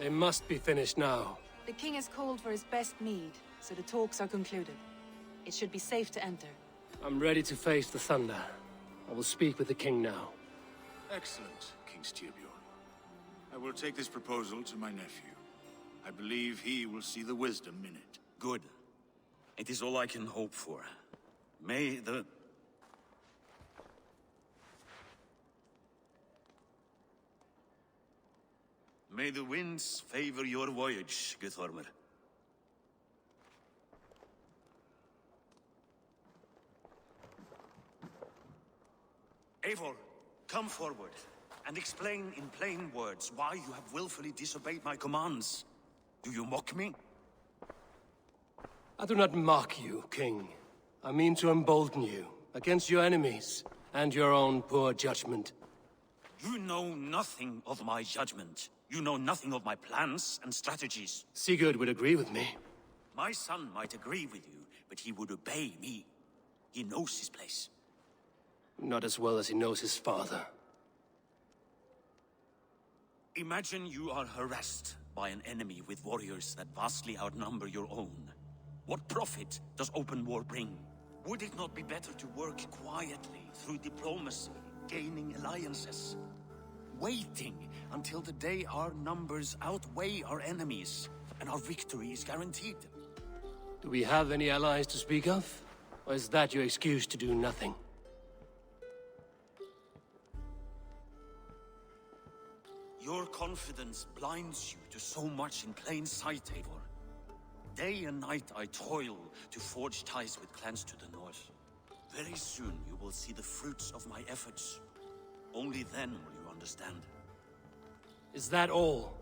They must be finished now. The king has called for his best mead, so the talks are concluded. It should be safe to enter. I'm ready to face the thunder. I will speak with the king now. Excellent, King Styrbjorn. I will take this proposal to my nephew. I believe he will see the wisdom in it. Good. It is all I can hope for. May the... May the winds favor your voyage, Guthormer. Eivor, come forward, and explain in plain words why you have willfully disobeyed my commands. Do you mock me? I do not mock you, King. I mean to embolden you against your enemies and your own poor judgment. You know nothing of my judgment. You know nothing of my plans and strategies. Sigurd would agree with me. My son might agree with you, but he would obey me. He knows his place. Not as well as he knows his father. Imagine you are harassed by an enemy with warriors that vastly outnumber your own. What profit does open war bring? Would it not be better to work quietly through diplomacy, gaining alliances? Waiting until the day our numbers outweigh our enemies, and our victory is guaranteed. Do we have any allies to speak of? Or is that your excuse to do nothing? Your confidence blinds you to so much in plain sight, Eivor. Day and night I toil to forge ties with clans to the north. Very soon you will see the fruits of my efforts. Only then will you understand. Is that all?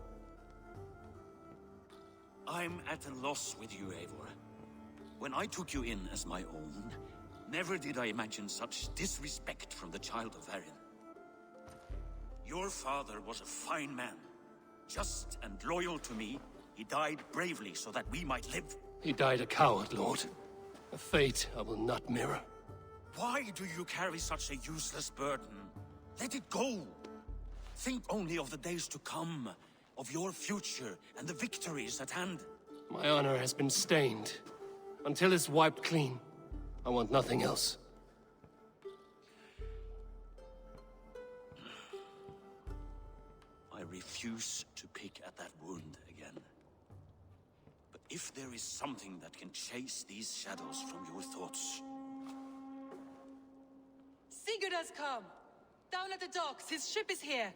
I'm at a loss with you, Eivor. When I took you in as my own, never did I imagine such disrespect from the child of Varin. Your father was a fine man. Just and loyal to me, he died bravely so that we might live. He died a coward, Lord. A fate I will not mirror. Why do you carry such a useless burden? Let it go! Think only of the days to come, of your future and the victories at hand. My honor has been stained. Until it's wiped clean, I want nothing else. I refuse to pick at that wound again. But if there is something that can chase these shadows from your thoughts... Sigurd has come! Down at the docks, his ship is here!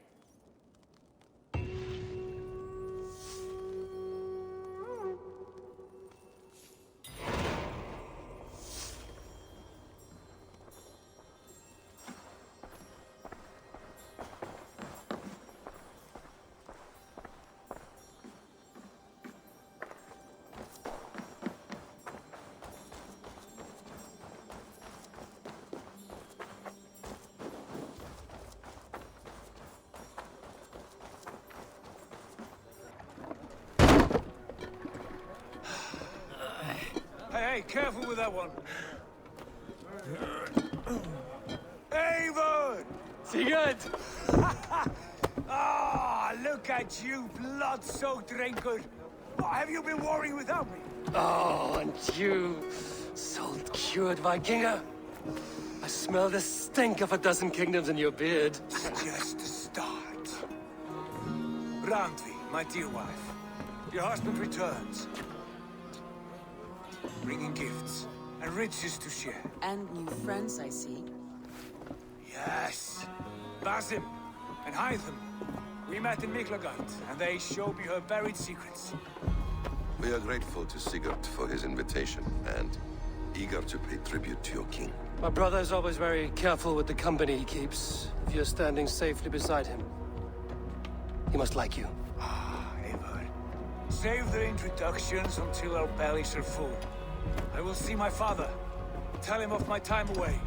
Hey, careful with that one. Eivor! Sigurd! Ah, look at you, blood-soaked rancor. What have you been worrying without me? Oh, and you, salt-cured Vikinger. I smell the stink of a dozen kingdoms in your beard. Just a start. Randvi, my dear wife, your husband returns. Bringing gifts and riches to share. And new friends, I see. Yes. Basim and Hytham. We met in Miklagard, and they showed me her buried secrets. We are grateful to Sigurd for his invitation, and eager to pay tribute to your king. My brother is always very careful with the company he keeps. If you're standing safely beside him, he must like you. Ah, Eivor. Save the introductions until our bellies are full. I will see my father. Tell him of my time away.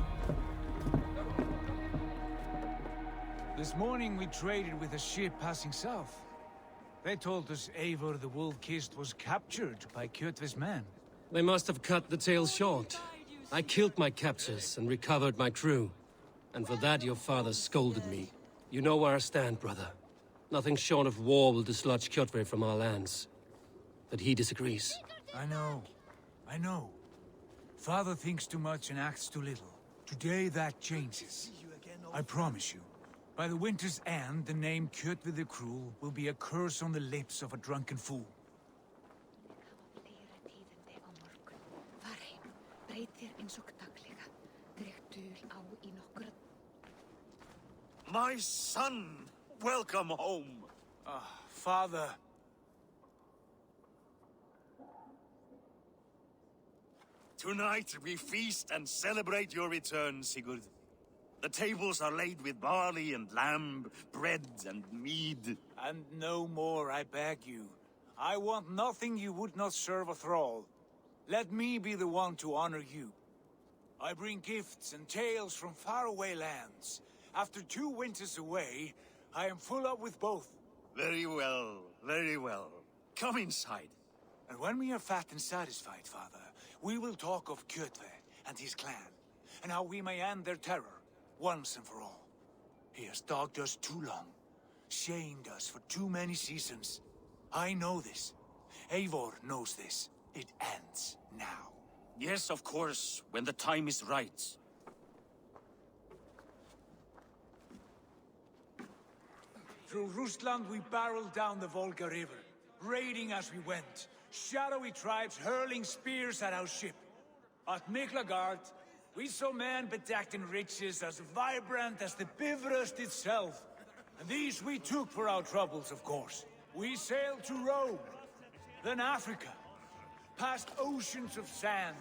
This morning we traded with a ship passing south. They told us Eivor the Wolf-Kissed was captured by Kjotve's men. They must have cut the tale short. I killed my captors and recovered my crew. And for that your father scolded me. You know where I stand, brother. Nothing short of war will dislodge Kjotve from our lands. But he disagrees. I know. Father thinks too much and acts too little. Today that changes. I promise you. By the winter's end, the name Kjotve the Cruel will be a curse on the lips of a drunken fool. My son! Welcome home! Father. Tonight we feast and celebrate your return, Sigurd. The tables are laid with barley and lamb, bread and mead. And no more, I beg you. I want nothing you would not serve a thrall. Let me be the one to honor you. I bring gifts and tales from faraway lands. After 2 winters away, I am full up with both. Very well, very well. Come inside. And when we are fat and satisfied, Father, we will talk of Kjotve and his clan, and how we may end their terror, once and for all. He has dogged us too long, shamed us for too many seasons. I know this. Eivor knows this. It ends now. Yes, of course, when the time is right. Through Rusland we barreled down the Volga River, raiding as we went. Shadowy tribes hurling spears at our ship. At Miklagard, we saw men bedecked in riches as vibrant as the Bifrost itself. And these we took for our troubles, of course. We sailed to Rome, then Africa, past oceans of sand,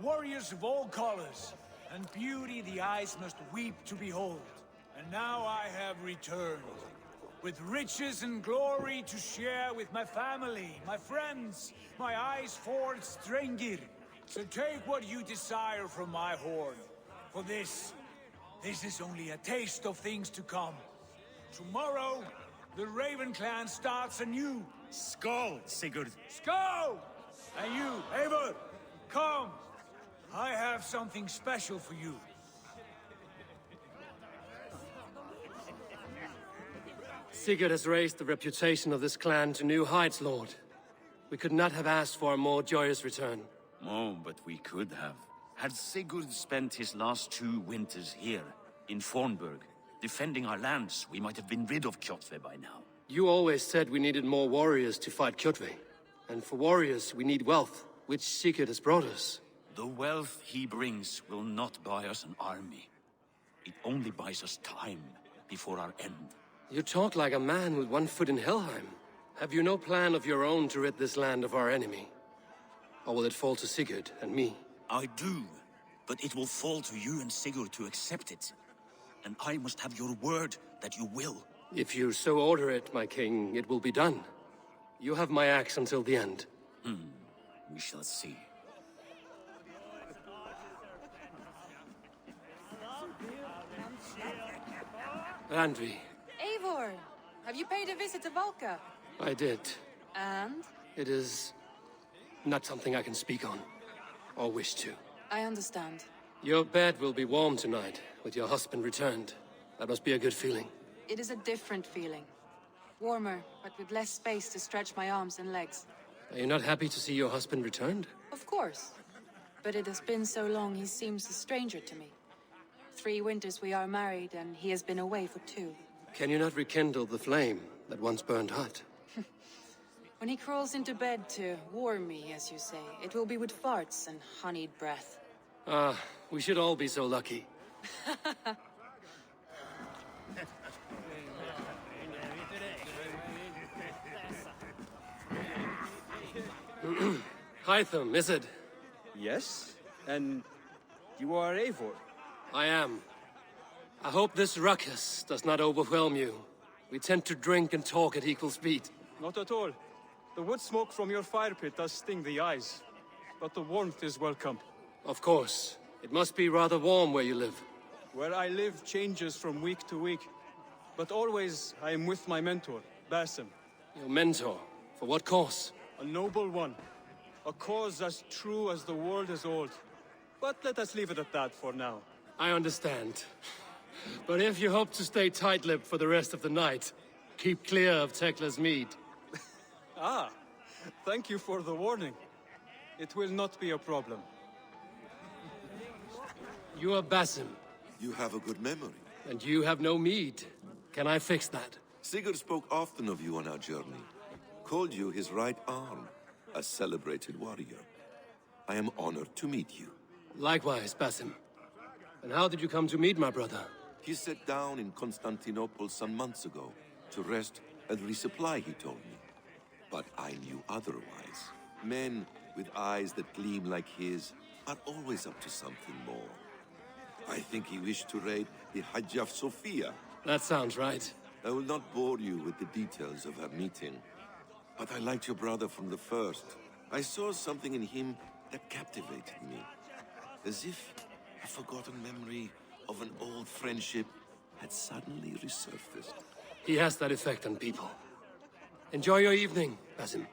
warriors of all colors, and beauty the eyes must weep to behold. And now I have returned, with riches and glory to share with my family, my friends, my eyes-forged Strengir. So take what you desire from my horn. For this is only a taste of things to come. Tomorrow, the Raven clan starts anew. Skål, Sigurd. Skål! And you, Eivor, come. I have something special for you. Sigurd has raised the reputation of this clan to new heights, Lord. We could not have asked for a more joyous return. Oh, but we could have. Had Sigurd spent his last 2 winters here, in Fornburg, defending our lands, we might have been rid of Kjotve by now. You always said we needed more warriors to fight Kjotve. And for warriors, we need wealth, which Sigurd has brought us. The wealth he brings will not buy us an army. It only buys us time before our end. You talk like a man with one foot in Helheim. Have you no plan of your own to rid this land of our enemy? Or will it fall to Sigurd and me? I do, but it will fall to you and Sigurd to accept it. And I must have your word that you will. If you so order it, my king, it will be done. You have my axe until the end. We shall see. Randvi, Eivor! Have you paid a visit to Valka? I did. And? It is not something I can speak on, or wish to. I understand. Your bed will be warm tonight, with your husband returned. That must be a good feeling. It is a different feeling. Warmer, but with less space to stretch my arms and legs. Are you not happy to see your husband returned? Of course. But it has been so long he seems a stranger to me. 3 winters we are married, and he has been away for 2. Can you not rekindle the flame that once burned hot? When he crawls into bed to warm me, as you say, it will be with farts and honeyed breath. Ah, we should all be so lucky. Hytham, is it? Yes? And you are Eivor? I am. I hope this ruckus does not overwhelm you. We tend to drink and talk at equal speed. Not at all. The wood smoke from your fire pit does sting the eyes, but the warmth is welcome. Of course. It must be rather warm where you live. Where I live changes from week to week, but always I am with my mentor, Basim. Your mentor? For what cause? A noble one. A cause as true as the world is old. But let us leave it at that for now. I understand. But if you hope to stay tight-lipped for the rest of the night, Keep clear of Tekla's mead. Ah, thank you for the warning. It will not be a problem. You are Basim, You have a good memory. and you have no mead. Can I fix that? Sigurd spoke often of you on our journey. Called you his right arm, a celebrated warrior. I am honored to meet you. Likewise, Basim. And how did you come to meet my brother? He sat down in Constantinople some months ago to rest and resupply, he told me. But I knew otherwise. Men with eyes that gleam like his are always up to something more. I think he wished to raid the Hagia Sophia. That sounds right. I will not bore you with the details of our meeting. But I liked your brother from the first. I saw something in him that captivated me. As if a forgotten memory of an old friendship had suddenly resurfaced. He has that effect on people. Enjoy your evening, Basim.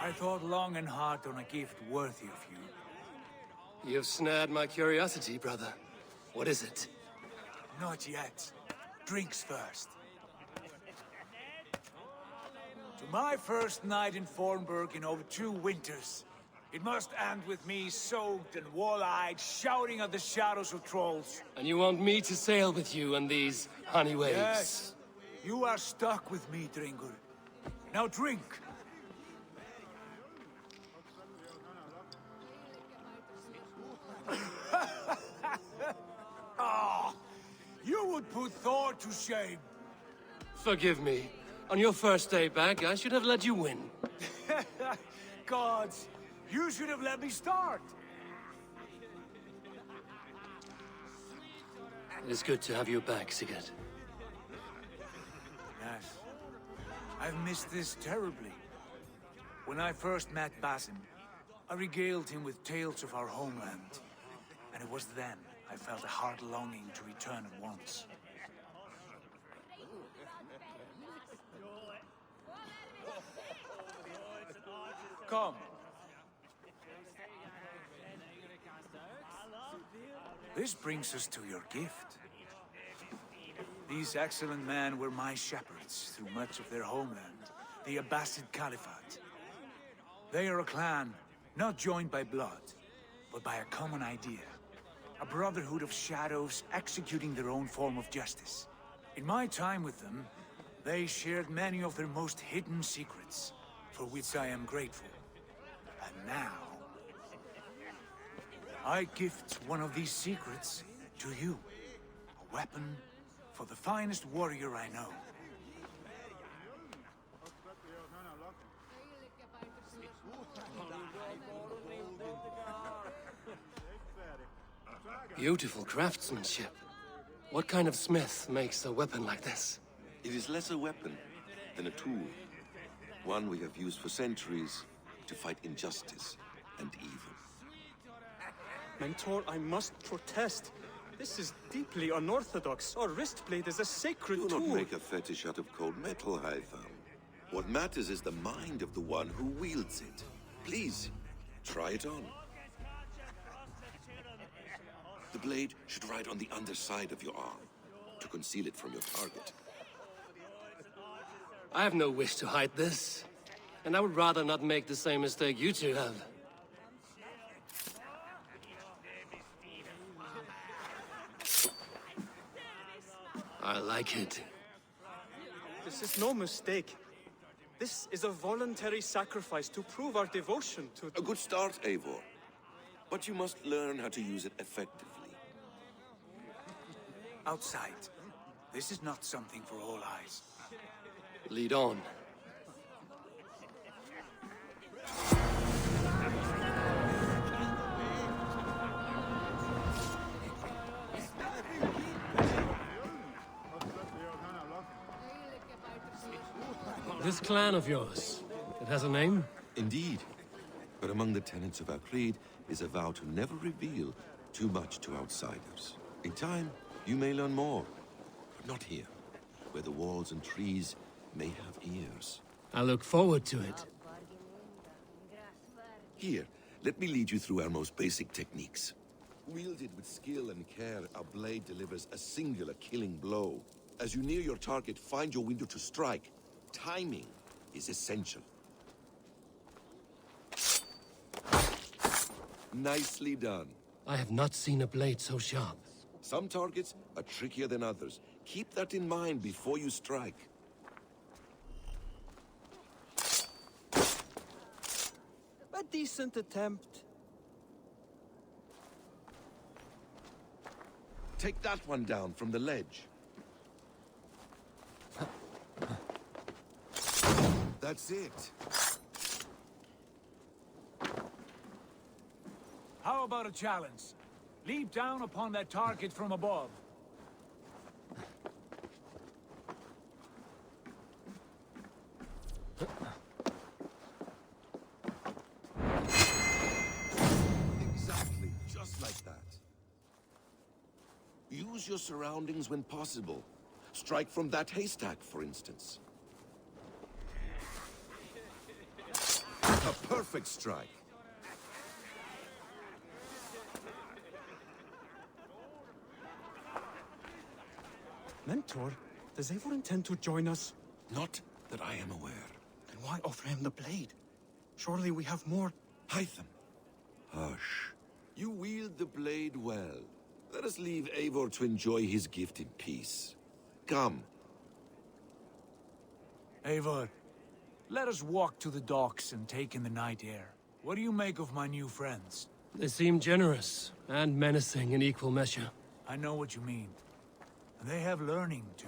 I thought long and hard on a gift worthy of you. You've snared my curiosity, brother. What is it? Not yet. Drinks first. To my first night in Fornburg in over 2 winters. It must end with me soaked and wall-eyed, shouting at the shadows of trolls. And you want me to sail with you on these honey waves? Yes. You are stuck with me, Dringur. Now drink. Ah, you would put Thor to shame. Forgive me. On your first day back, I should have let you win. Gods, you should have let me start. It is good to have you back, Sigurd. Yes. I've missed this terribly. When I first met Basim, I regaled him with tales of our homeland. And it was then I felt a heart longing to return at once. Come. This brings us to your gift. These excellent men were my shepherds through much of their homeland, the Abbasid Caliphate. They are a clan, not joined by blood, but by a common idea. A brotherhood of shadows executing their own form of justice. In my time with them, they shared many of their most hidden secrets, for which I am grateful. And now, I gift one of these secrets to you. A weapon for the finest warrior I know. Beautiful craftsmanship. What kind of smith makes a weapon like this? It is less a weapon than a tool. One we have used for centuries to fight injustice and evil. Mentor, I must protest. This is deeply unorthodox. Our wristblade is a sacred Do tool. not make a fetish out of cold metal, Eivor. What matters is the mind of the one who wields it. Please, try it on. The blade should ride on the underside of your arm, to conceal it from your target. I have no wish to hide this. And I would rather not make the same mistake you two have. I like it. This is no mistake. This is a voluntary sacrifice to prove our devotion to... A good start, Eivor. But you must learn how to use it effectively. Outside. This is not something for all eyes. Lead on. This clan of yours, it has a name? Indeed. But among the tenets of our creed is a vow to never reveal too much to outsiders. In time, you may learn more. But not here, where the walls and trees may have ears. I look forward to it. Here, let me lead you through our most basic techniques. Wielded with skill and care, a blade delivers a singular killing blow. As you near your target, find your window to strike. Timing is essential. Nicely done. I have not seen a blade so sharp. Some targets are trickier than others. Keep that in mind before you strike. A decent attempt. Take that one down from the ledge. That's it. How about a challenge? Leap down upon that target from above. Exactly, just like that. Use your surroundings when possible. Strike from that haystack, for instance. A perfect strike. Mentor, does Eivor intend to join us? Not that I am aware. Then why offer him the blade? Surely we have more... Hytham. Hush. You wield the blade well. Let us leave Eivor to enjoy his gift in peace. Come. Eivor, let us walk to the docks and take in the night air. What do you make of my new friends? They seem generous and menacing in equal measure. I know what you mean. And they have learning, too.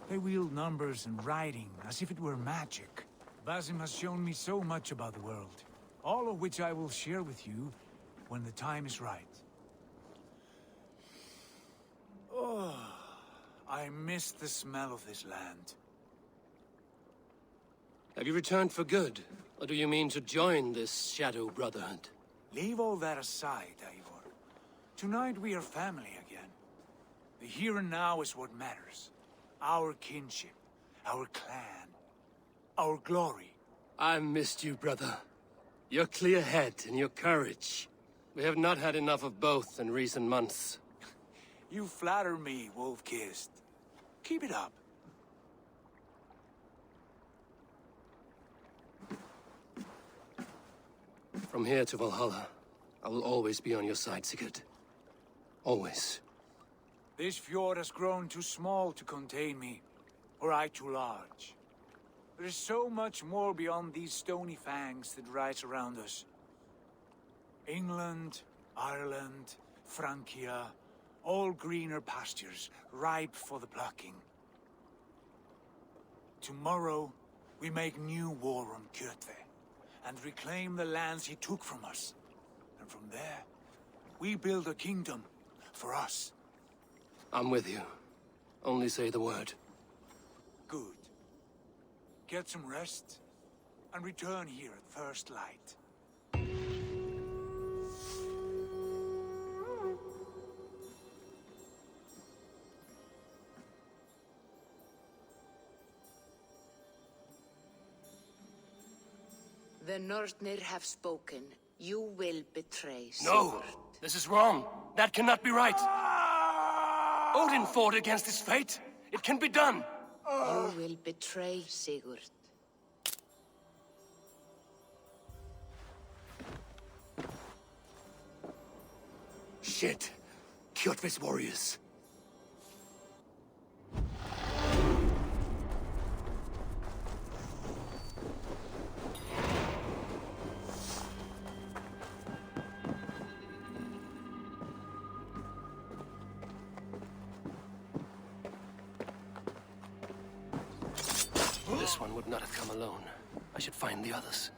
They wield numbers and writing as if it were magic. Basim has shown me so much about the world, all of which I will share with you when the time is right. Oh, I miss the smell of this land. Have you returned for good? Or do you mean to join this Shadow Brotherhood? Leave all that aside, Eivor. Tonight we are family again. The here and now is what matters. Our kinship, our clan, our glory. I missed you, brother. Your clear head and your courage. We have not had enough of both in recent months. You flatter me, Wolf-Kissed. Keep it up. From here to Valhalla, I will always be on your side, Sigurd. Always. This fjord has grown too small to contain me, or I too large. There is so much more beyond these stony fangs that rise around us. England, Ireland, Francia, all greener pastures, ripe for the plucking. Tomorrow, we make new war on Kjotve, and reclaim the lands he took from us. And from there, we build a kingdom for us. I'm with you. Only say the word. Good. Get some rest, and return here at first light. The Nornir have spoken. You will betray No! Sigurd. This is wrong. That cannot be right. Odin fought against his fate. It can be done. You will betray Sigurd. Shit. Kjotve's warriors. This one would not have come alone. I should find the others.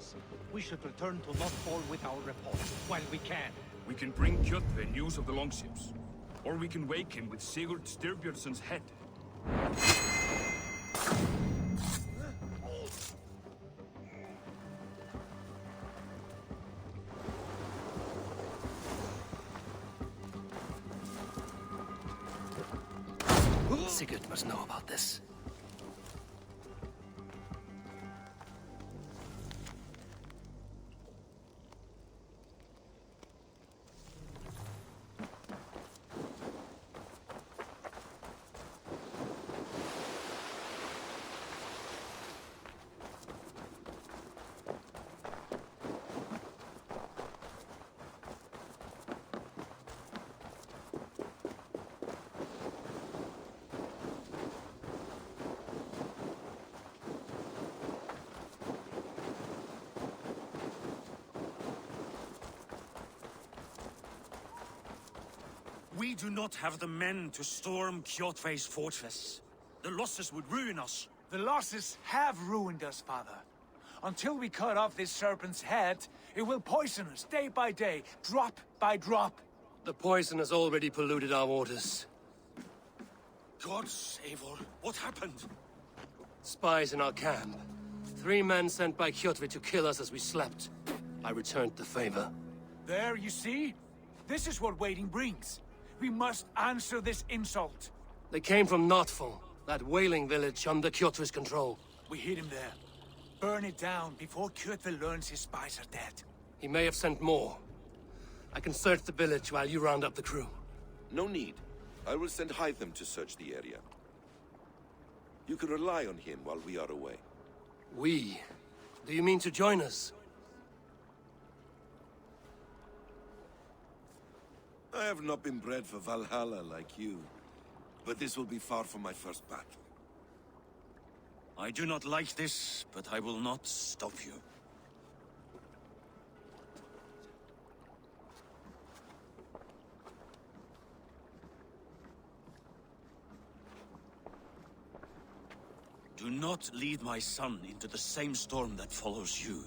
us. We should return to Northfall with our report, while we can. We can bring Kjotve news of the longships. Or we can wake him with Sigurd Styrbjörnsson's head. Sigurd must know about this. We do not have the men to storm Kjotve's fortress. The losses would ruin us. The losses have ruined us, father. Until we cut off this serpent's head, it will poison us day by day, drop by drop. The poison has already polluted our waters. Gods, Eivor, what happened? Spies in our camp. 3 men sent by Kjotve to kill us as we slept. I returned the favor. There, you see? This is what waiting brings. We must answer this insult. They came from Notfall, that whaling village under Kjotve's control. We hid him there. Burn it down before Kjotve learns his spies are dead. He may have sent more. I can search the village while you round up the crew. No need. I will send Hytham to search the area. You can rely on him while we are away. We? Do you mean to join us? I have not been bred for Valhalla like you, but this will be far from my first battle. I do not like this, but I will not stop you. Do not lead my son into the same storm that follows you.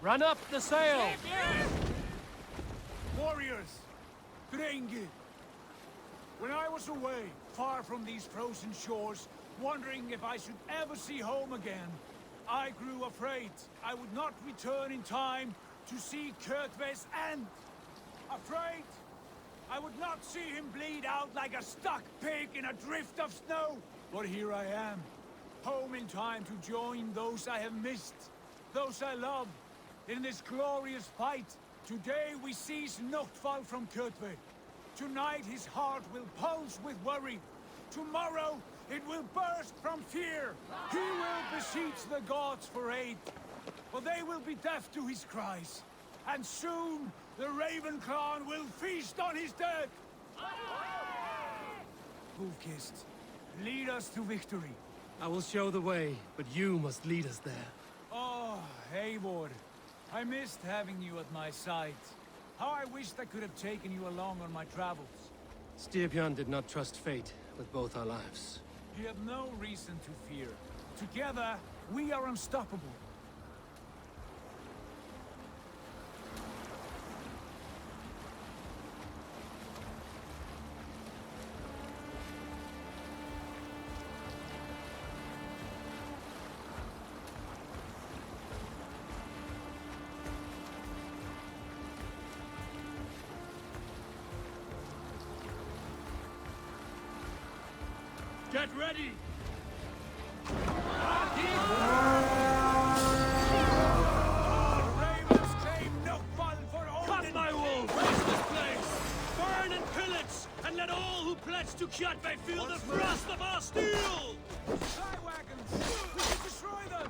Run up the sail! Warriors! Drenge! When I was away, far from these frozen shores, wondering if I should ever see home again, I grew afraid I would not return in time to see Kjotve's end. Afraid I would not see him bleed out like a stuck pig in a drift of snow. But here I am, home in time to join those I have missed, those I love. In this glorious fight, today we seize Notfall from Kjotve. Tonight his heart will pulse with worry. Tomorrow it will burst from fear. He will beseech the gods for aid. But they will be deaf to his cries. And soon the Raven clan will feast on his dead. Wolf-Kissed, lead us to victory. I will show the way, but you must lead us there. Oh, Eivor. I missed having you at my side. How I wished I could have taken you along on my travels. Styrbjörn did not trust fate with both our lives. You have no reason to fear. Together, we are unstoppable. Get ready! Ravens claim Notfall for all. Cut my wolf! Raise this place! Burn and pillage! And let all who pledge to Kjotve feel the thrust of our steel! Fly wagons! We can destroy them!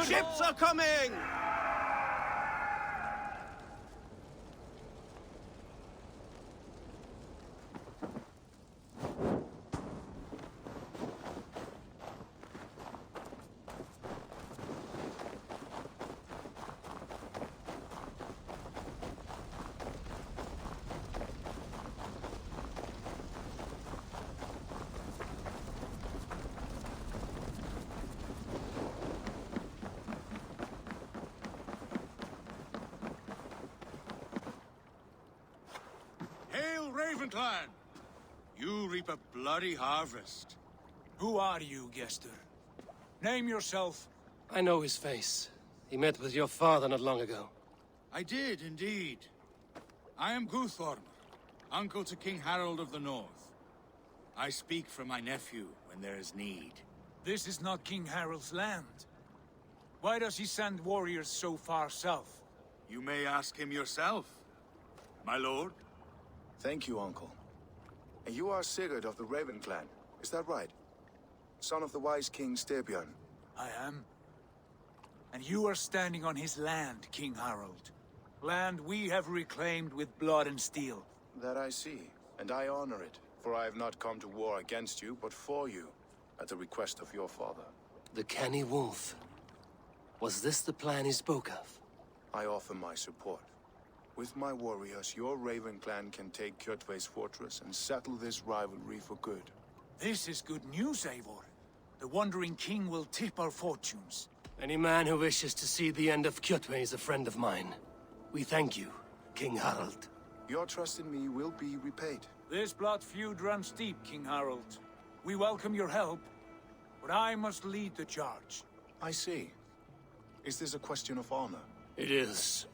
ships are coming! Hail, Ravenclan! You reap a bloody harvest. Who are you, Gester? Name yourself. I know his face. He met with your father not long ago. I did, indeed. I am Guthorm, uncle to King Harold of the North. I speak for my nephew when there is need. This is not King Harold's land. Why does he send warriors so far south? You may ask him yourself, my lord. Thank you, uncle. And you are Sigurd of the Raven clan, is that right? Son of the wise King Styrbjörn. I am. And you are standing on his land, King Harold. Land we have reclaimed with blood and steel. That I see, and I honor it, for I have not come to war against you, but for you, at the request of your father. The canny wolf. Was this the plan he spoke of? I offer my support. With my warriors, your Raven clan can take Kjotve's fortress and settle this rivalry for good. This is good news, Eivor. The Wandering King will tip our fortunes. Any man who wishes to see the end of Kjotve is a friend of mine. We thank you, King Harold. Your trust in me will be repaid. This blood feud runs deep, King Harold. We welcome your help, but I must lead the charge. I see. Is this a question of honor? It is.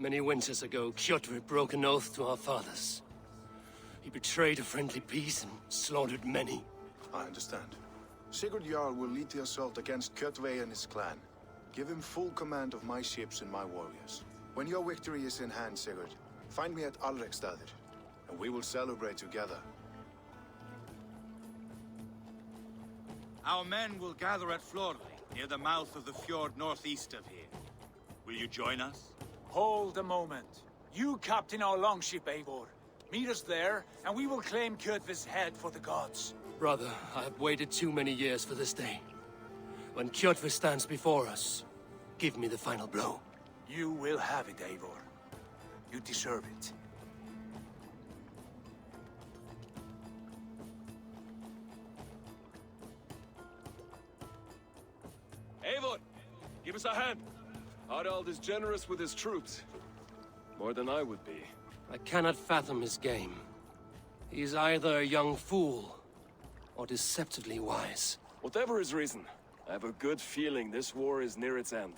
Many winters ago, Kjotve broke an oath to our fathers. He betrayed a friendly peace and slaughtered many. I understand. Sigurd Jarl will lead the assault against Kjotve and his clan. Give him full command of my ships and my warriors. When your victory is in hand, Sigurd, find me at Alrekstadir, and we will celebrate together. Our men will gather at Florley, near the mouth of the fjord northeast of here. Will you join us? Hold a moment. You captain our longship, Eivor. Meet us there, and we will claim Kjotve's head for the gods. Brother, I have waited too many years for this day. When Kjotve stands before us, give me the final blow. You will have it, Eivor. You deserve it. Eivor, give us a hand. Harald is generous with his troops. More than I would be. I cannot fathom his game. He is either a young fool, or deceptively wise. Whatever his reason, I have a good feeling this war is near its end.